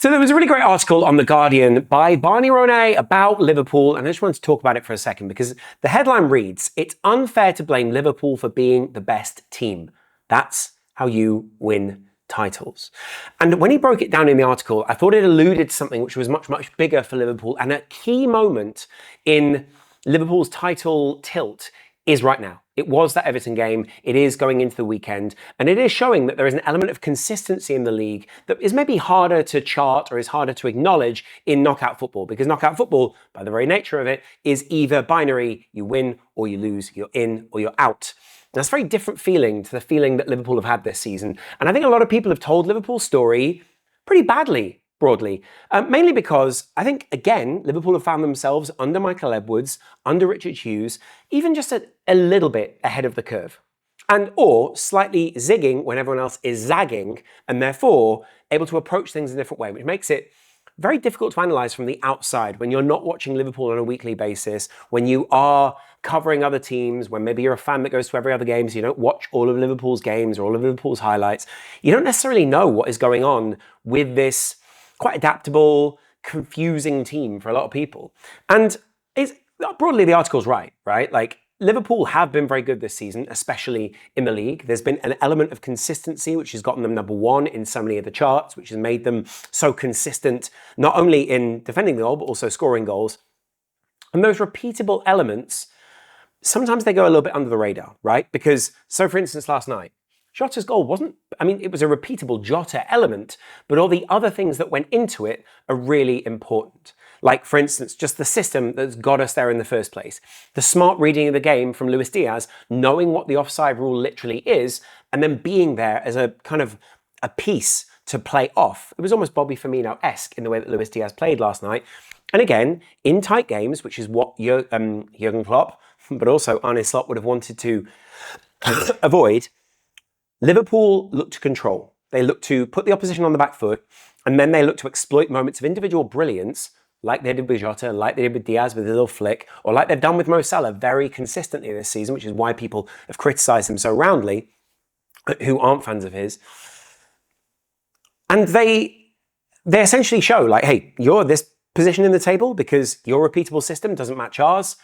So there was a really great article on The Guardian by Barney Ronay about Liverpool, and I just wanted to talk about it for a second because the headline reads, "It's unfair to blame Liverpool for being the best team. That's how you win titles." And when he broke it down in the article, I thought it alluded to something which was much, much bigger for Liverpool, and a key moment in Liverpool's title tilt is right now. It was that Everton game, it is going into the weekend, and it is showing that there is an element of consistency in the league that is maybe harder to chart or is harder to acknowledge in knockout football, because knockout football, by the very nature of it, is either binary, you win or you lose, you're in or you're out. And that's a very different feeling to the feeling that Liverpool have had this season. And I think a lot of people have told Liverpool's story pretty badly, broadly, mainly because I think, again, Liverpool have found themselves under Michael Edwards, under Richard Hughes, even just a little bit ahead of the curve. And or slightly zigging when everyone else is zagging, and therefore able to approach things in a different way, which makes it very difficult to analyse from the outside when you're not watching Liverpool on a weekly basis, when you are covering other teams, when maybe you're a fan that goes to every other game, so you don't watch all of Liverpool's games or all of Liverpool's highlights. You don't necessarily know what is going on with this quite adaptable, confusing team for a lot of people. And broadly, the article's right? Like, Liverpool have been very good this season, especially in the league. There's been an element of consistency, which has gotten them number one in so many of the charts, which has made them so consistent, not only in defending the goal, but also scoring goals. And those repeatable elements, sometimes they go a little bit under the radar, right? Because, so for instance, last night, Jota's goal it was a repeatable Jota element, but all the other things that went into it are really important. Like, for instance, just the system that's got us there in the first place. The smart reading of the game from Luis Diaz, knowing what the offside rule literally is, and then being there as a kind of a piece to play off. It was almost Bobby Firmino-esque in the way that Luis Diaz played last night. And again, in tight games, which is what Jurgen Klopp, but also Arne Slot would have wanted to avoid, Liverpool look to control. They look to put the opposition on the back foot, and then they look to exploit moments of individual brilliance, like they did with Jota, like they did with Diaz with a little flick, or like they've done with Mo Salah very consistently this season, which is why people have criticised him so roundly, who aren't fans of his. And they essentially show, like, hey, you're this position in the table because your repeatable system doesn't match ours,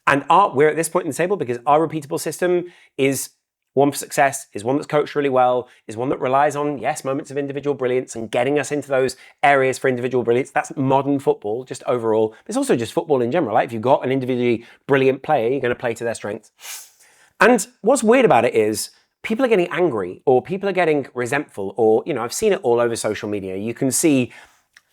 and we're at this point in the table because our repeatable system is one for success, is one that's coached really well, is one that relies on, yes, moments of individual brilliance and getting us into those areas for individual brilliance. That's modern football, just overall. But it's also just football in general. Like, if you've got an individually brilliant player, you're going to play to their strengths. And what's weird about it is people are getting angry, or people are getting resentful, or, I've seen it all over social media. You can see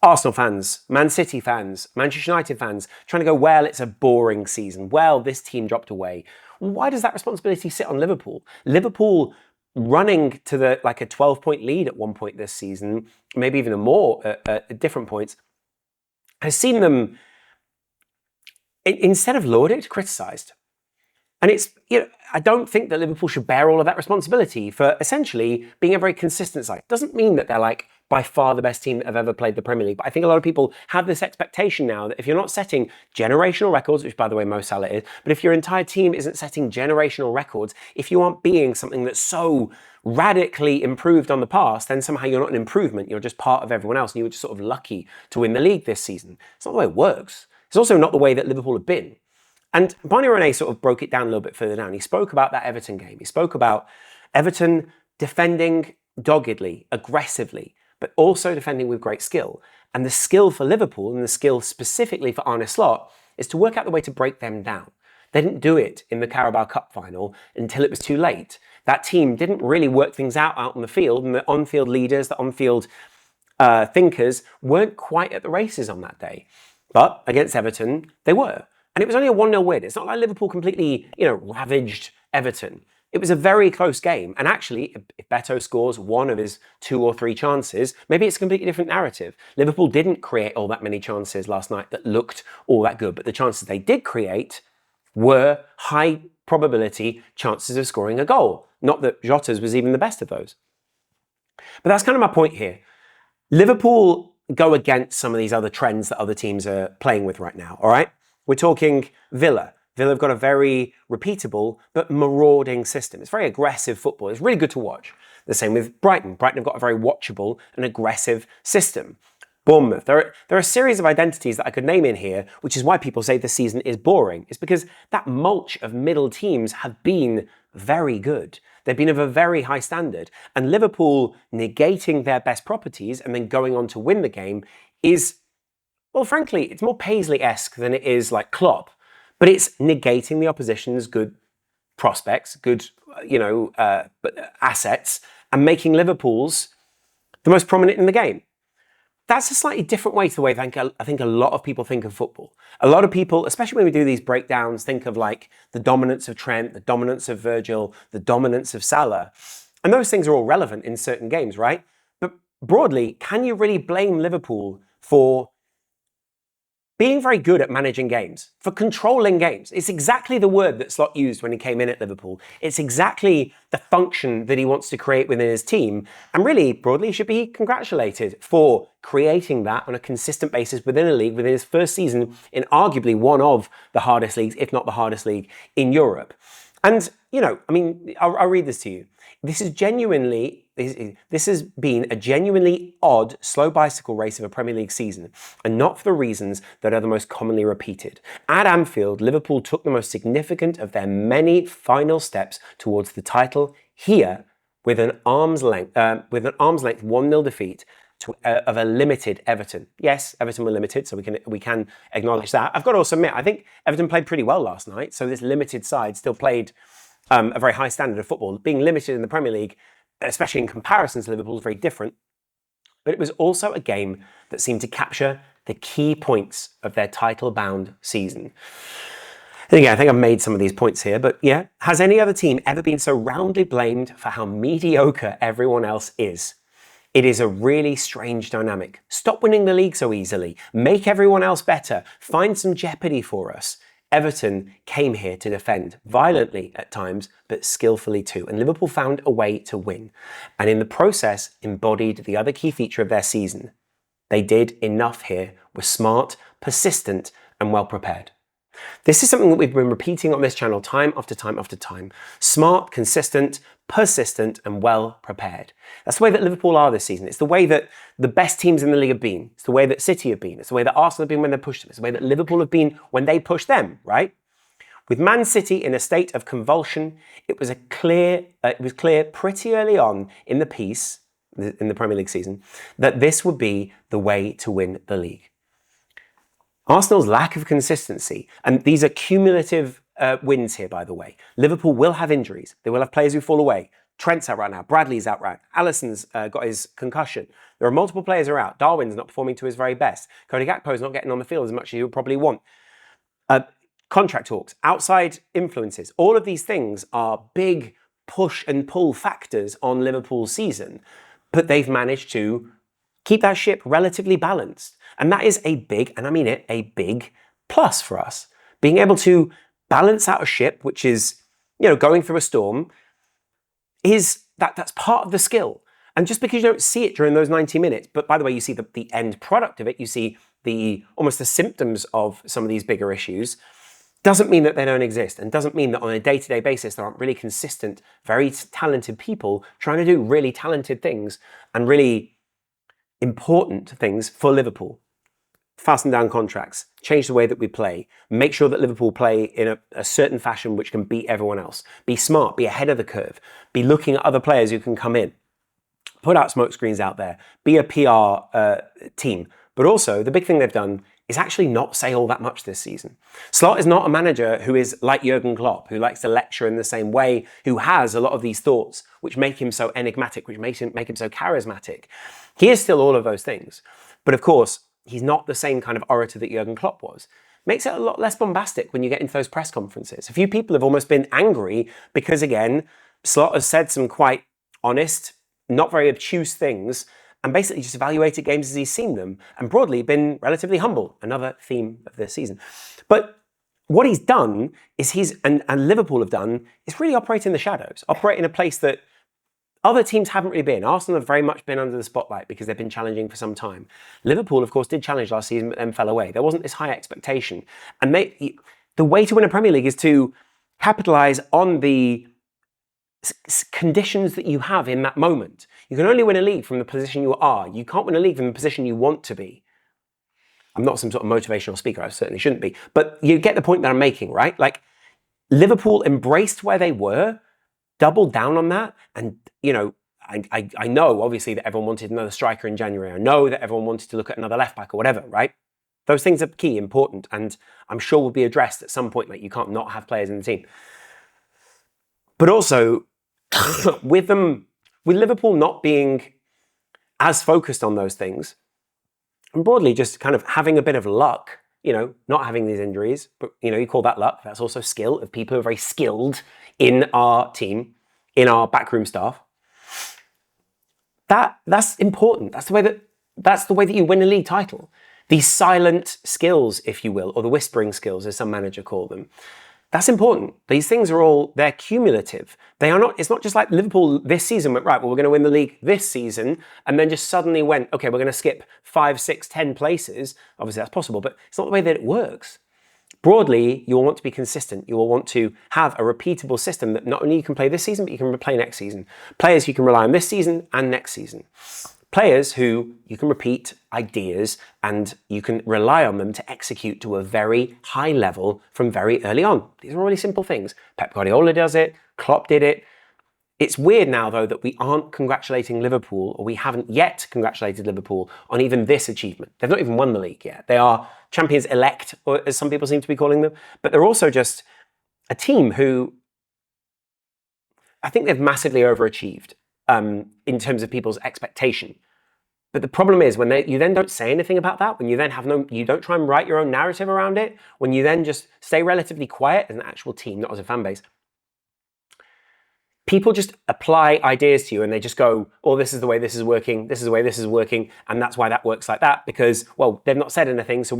Arsenal fans, Man City fans, Manchester United fans trying to go, well, it's a boring season. Well, this team dropped away. Why does that responsibility sit on Liverpool? Liverpool running to a 12-point lead at one point this season, maybe even more at different points, has seen them, instead of lauded, criticised. And it's, I don't think that Liverpool should bear all of that responsibility for essentially being a very consistent side. It doesn't mean that they're by far the best team that have ever played the Premier League. But I think a lot of people have this expectation now that if you're not setting generational records, which by the way Mo Salah is, but if your entire team isn't setting generational records, if you aren't being something that's so radically improved on the past, then somehow you're not an improvement, you're just part of everyone else, and you were just sort of lucky to win the league this season. It's not the way it works. It's also not the way that Liverpool have been. And Barney Ronay sort of broke it down a little bit further down. He spoke about that Everton game. He spoke about Everton defending doggedly, aggressively, but also defending with great skill. And the skill for Liverpool, and the skill specifically for Arne Slot, is to work out the way to break them down. They didn't do it in the Carabao Cup final until it was too late. That team didn't really work things out on the field, and the on-field leaders, the on-field thinkers weren't quite at the races on that day. But against Everton, they were. And it was only a 1-0 win. It's not like Liverpool completely, ravaged Everton. It was a very close game. And actually, if Beto scores one of his 2 or 3 chances, maybe it's a completely different narrative. Liverpool didn't create all that many chances last night that looked all that good. But the chances they did create were high probability chances of scoring a goal. Not that Jota's was even the best of those. But that's kind of my point here. Liverpool go against some of these other trends that other teams are playing with right now, all right? We're talking Villa. Villa have got a very repeatable but marauding system. It's very aggressive football. It's really good to watch. The same with Brighton. Brighton have got a very watchable and aggressive system. Bournemouth. There are a series of identities that I could name in here, which is why people say the season is boring. It's because that mulch of middle teams have been very good. They've been of a very high standard. And Liverpool negating their best properties and then going on to win the game is, well, frankly, it's more Paisley-esque than it is like Klopp. But it's negating the opposition's good prospects, good, assets, and making Liverpool's the most prominent in the game. That's a slightly different way to the way I think a lot of people think of football. A lot of people, especially when we do these breakdowns, think of like the dominance of Trent, the dominance of Virgil, the dominance of Salah. And those things are all relevant in certain games, right? But broadly, can you really blame Liverpool for being very good at managing games, for controlling games? It's exactly the word that Slot used when he came in at Liverpool. It's exactly the function that he wants to create within his team. And really, broadly, he should be congratulated for creating that on a consistent basis within a league, within his first season in arguably one of the hardest leagues, if not the hardest league in Europe. And, I'll read this to you. This has been a genuinely odd, slow bicycle race of a Premier League season, and not for the reasons that are the most commonly repeated. At Anfield, Liverpool took the most significant of their many final steps towards the title here with an arm's length 1-0 defeat of a limited Everton. Yes, Everton were limited, so we can acknowledge that. I've got to also admit, I think Everton played pretty well last night, so this limited side still played a very high standard of football. Being limited in the Premier League, especially in comparison to Liverpool, is very different. But it was also a game that seemed to capture the key points of their title-bound season. And again, I think I've made some of these points here, but yeah, has any other team ever been so roundly blamed for how mediocre everyone else is? It is a really strange dynamic. Stop winning the league so easily. Make everyone else better. Find some jeopardy for us. Everton came here to defend, violently at times, but skillfully too. And Liverpool found a way to win. And in the process, embodied the other key feature of their season. They did enough here, were smart, persistent, and well prepared. This is something that we've been repeating on this channel time after time after time. Smart, consistent, persistent, and well prepared. That's the way that Liverpool are this season. It's the way that the best teams in the league have been. It's the way that City have been. It's the way that Arsenal have been when they pushed them. It's the way that Liverpool have been when they pushed them, right? With Man City in a state of convulsion, it was clear pretty early on in the piece, in the Premier League season, that this would be the way to win the league. Arsenal's lack of consistency, and these are cumulative wins here, by the way. Liverpool will have injuries. They will have players who fall away. Trent's out right now. Bradley's out right. Alisson's got his concussion. There are multiple players who are out. Darwin's not performing to his very best. Cody Gakpo's not getting on the field as much as he would probably want. Contract talks, outside influences. All of these things are big push and pull factors on Liverpool's season, but they've managed to keep that ship relatively balanced. And that is a big, and I mean it, a big plus for us. Being able to balance out a ship, which is, going through a storm, that's part of the skill. And just because you don't see it during those 90 minutes, but by the way, you see the end product of it, you see almost the symptoms of some of these bigger issues, doesn't mean that they don't exist, and doesn't mean that on a day-to-day basis there aren't really consistent, very talented people trying to do really talented things and really important things for Liverpool. Fasten down contracts, change the way that we play, make sure that Liverpool play in a certain fashion which can beat everyone else. Be smart, be ahead of the curve, be looking at other players who can come in. Put out smoke screens out there, be a PR team. But also, the big thing they've done is actually not say all that much this season. Slot is not a manager who is like Jurgen Klopp, who likes to lecture in the same way, who has a lot of these thoughts which make him so enigmatic, which make him so charismatic. He is still all of those things. But of course, he's not the same kind of orator that Jurgen Klopp was. Makes it a lot less bombastic when you get into those press conferences. A few people have almost been angry because, again, Slot has said some quite honest, not very obtuse things, and basically just evaluated games as he's seen them, and broadly been relatively humble, another theme of this season. But what he's done is and Liverpool have done, is really operate in the shadows, operate in a place that other teams haven't really been. Arsenal have very much been under the spotlight because they've been challenging for some time. Liverpool, of course, did challenge last season and fell away. There wasn't this high expectation. And the way to win a Premier League is to capitalise on the conditions that you have in that moment. You can only win a league from the position you are. You can't win a league from the position you want to be. I'm not some sort of motivational speaker, I certainly shouldn't be. But you get the point that I'm making, right? Like, Liverpool embraced where they were, doubled down on that, and, you know, I know, obviously, that everyone wanted another striker in January. I know that everyone wanted to look at another left-back or whatever, right? Those things are key, important, and I'm sure will be addressed at some point. Like, you can't not have players in the team. But also, with Liverpool not being as focused on those things, and broadly just kind of having a bit of luck, you know, not having these injuries, but, you know, you call that luck. That's also skill of people who are very skilled in our team, in our backroom staff. That's important. That's the way that you win a league title. These silent skills, if you will, or the whispering skills, as some manager call them. That's important. These things they're cumulative. It's not just like Liverpool this season went, right, well, we're going to win the league this season, and then just suddenly went, okay, we're going to skip 5, 6, 10 places. Obviously, that's possible, but it's not the way that it works. Broadly, you will want to be consistent. You will want to have a repeatable system that not only you can play this season, but you can play next season. Players you can rely on this season and next season. Players who you can repeat ideas and you can rely on them to execute to a very high level from very early on. These are really simple things. Pep Guardiola does it. Klopp did it. It's weird now, though, that we aren't congratulating Liverpool, or we haven't yet congratulated Liverpool on even this achievement. They've not even won the league yet. They are champions elect, or as some people seem to be calling them, but they're also just a team who I think they've massively overachieved in terms of people's expectation. But the problem is when you then don't say anything about that, when you then you don't try and write your own narrative around it, when you then just stay relatively quiet as an actual team, not as a fan base, people just apply ideas to you and they just go, oh, this is the way this is working, this is the way this is working, and that's why that works like that, because, well, they've not said anything, so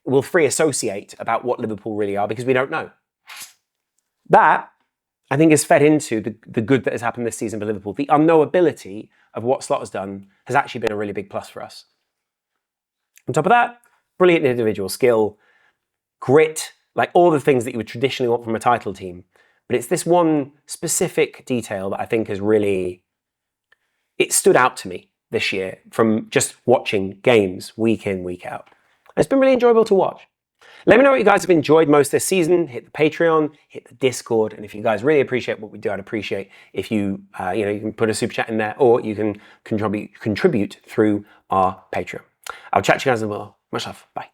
we'll free associate about what Liverpool really are because we don't know. That, I think, is fed into the good that has happened this season for Liverpool. The unknowability of what Slot has done has actually been a really big plus for us. On top of that, brilliant individual skill, grit, like all the things that you would traditionally want from a title team. But it's this one specific detail that I think has really, it stood out to me this year from just watching games week in, week out. It's been really enjoyable to watch. Let me know what you guys have enjoyed most this season. Hit the Patreon, hit the Discord, and if you guys really appreciate what we do, I'd appreciate if you can put a super chat in there, or you can contribute through our Patreon. I'll chat to you guys in a while. Much love. Bye.